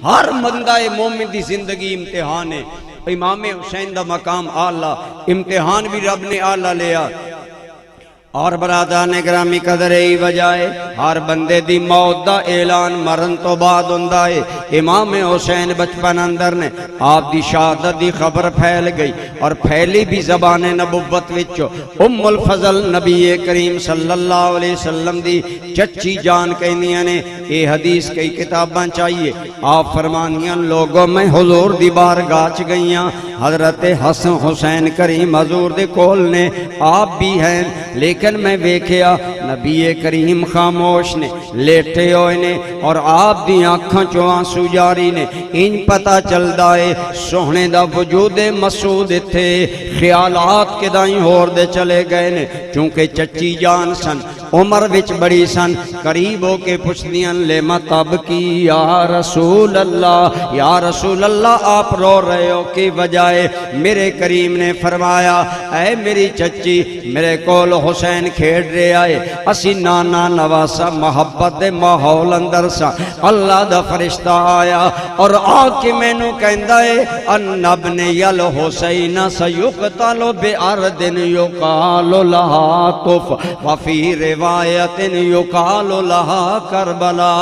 ہر بندہ مومن دی زندگی امتحان ہے. امام حسین دا مقام اعلیٰ، امتحان بھی رب نے اعلیٰ لیا. اور برادران گرامی قدر ای وجائے ہر بندے دی موت دا اعلان مرن تو بعد ہوندا ہے. امام حسین بچپن اندر نے آپ دی شہادت دی خبر پھیل گئی اور پھیلی بھی زبان نبوت وچوں. ام الفضل نبی کریم صلی اللہ علیہ وسلم دی چچی جان کہندیاں نے اے حدیث کئی کتاباں چاہیے. آپ فرمانیاں لوگوں میں حضور دی بارگاہ چ گئیاں، حضرت حسن حسین کریم حضور دے کول نے، آپ بھی ہیں، لیکن میں ویکھیا نبی کریم خاموش نے، لیٹے ہوئے نے اور آپ دی آنکھاں چوں آنسو جاری نے. ان پتہ چلدا ہے سوہنے دا وجود مسعود تھے، خیالات کے دائیں ہور دے چلے گئے نے. چونکہ چچی جان سن، عمر وچ بڑی سن، قریب ہو کے پوچھدیاں لما تبکی یا رسول اللہ، یا رسول اللہ آپ رو رہے ہو کی وجہ ہے؟ میرے کریم نے فرمایا اے میری چچی میرے کول حسین کھیڑ رہے آئے، اسی نانا نواسا محبت دے ماحول اندر سا. اللہ دا فرشتہ آیا اور آ کے میں نو کہندا ہے ان ابن یل حسین سیقتل بارض یقال لہا طف وفی روایت یقال لہا کربلا.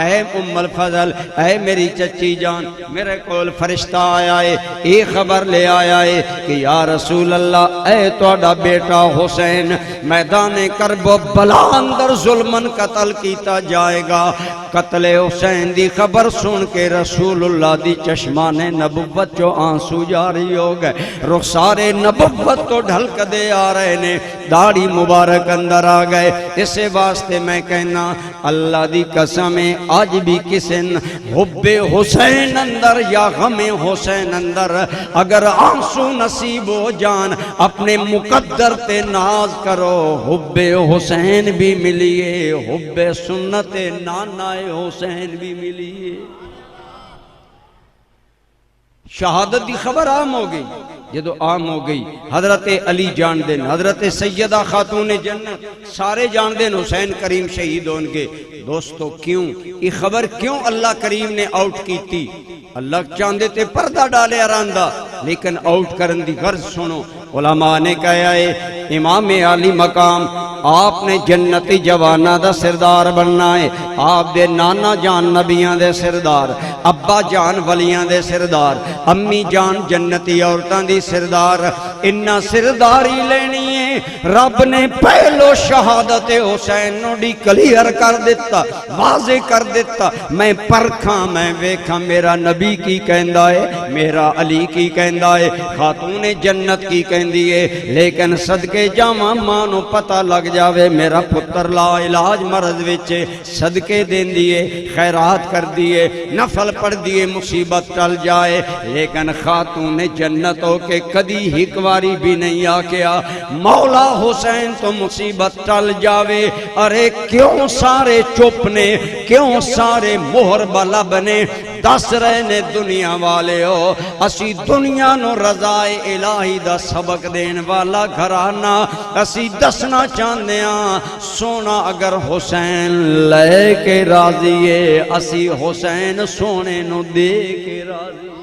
اے ام الفضل، اے میری چچی جان، میرے کول فرشتہ آیا ہے، یہ خبر لے آیا ہے کہ یا رسول اللہ اے توڑا بیٹا حسین میدان کرب و بلا اندر ظلمن قتل کیتا جائے گا. قتل حسین دی خبر سن کے رسول اللہ دی چشمان نبوت جو آنسو جاری ہو گئے، رخسار نبوت تو ڈھلک دے آ رہے نے، داڑھی مبارک اندر آ گئے. اسے واسطے میں کہنا اللہ دی قسم آج بھی کسن حب حسین اندر یا غم حسین اندر اگر آنسو نصیب ہو جان اپنے مقدر تے ناز کرو. حب حسین بھی ملیے، حب سنت نانا حسین بھی ملیے. شہادت دی خبر عام ہو گئی. جدو عام ہو گئی حضرت علی جان دین، حضرت سیدہ خاتون جنت سارے جان دین حسین کریم شہید ہون گے. دوستو کیوں یہ خبر کیوں اللہ کریم نے آؤٹ کی تھی؟ اللہ چاندے تے پردہ ڈالے آراندہ، لیکن آؤٹ کرن دی غرض سنو. علماء نے کہا ہے امام عالی مقام آپ نے جنتی جوانہ دا سردار بننا ہے. آپ دے نانا جان نبیاں دے سردار، ابا جان ولیاں دے سردار، امی جان جنتی عورتان دی سردار. انہا سرداری لینی ہے. رب نے پہلو شہادت حسین نوڑی کلیئر کر دیتا، واضح کر دیتا. میں پرکھاں میں ویکھاں میرا نبی کی کہندہ ہے، میرا علی کی کہندہ ہے، خاتون جنت کی کہندی ہے. لیکن صدقے جامع مانو پتہ لگ جاوے میرا پتر لا علاج مرض وچے، صدقے دین دیئے، خیرات کر دیئے، نفل پڑھ دیئے، مصیبت ٹل جائے. لیکن خاتون جنت ہو کے کدی ہکواری بھی نہیں آکیا مولا حسین تو مصیبت ٹل جاوے. ارے کیوں سارے چپنے، کیوں سارے مہر بلا بنے؟ دس رہے نے دنیا والے ہو اسی دنیا نو رضائے الہی دا سبق دین والا گھرانا. اسی دسنا چاندے ہاں سونا اگر حسین لے کے راضی ہے، اسی حسین سونے نو دے کے راضی.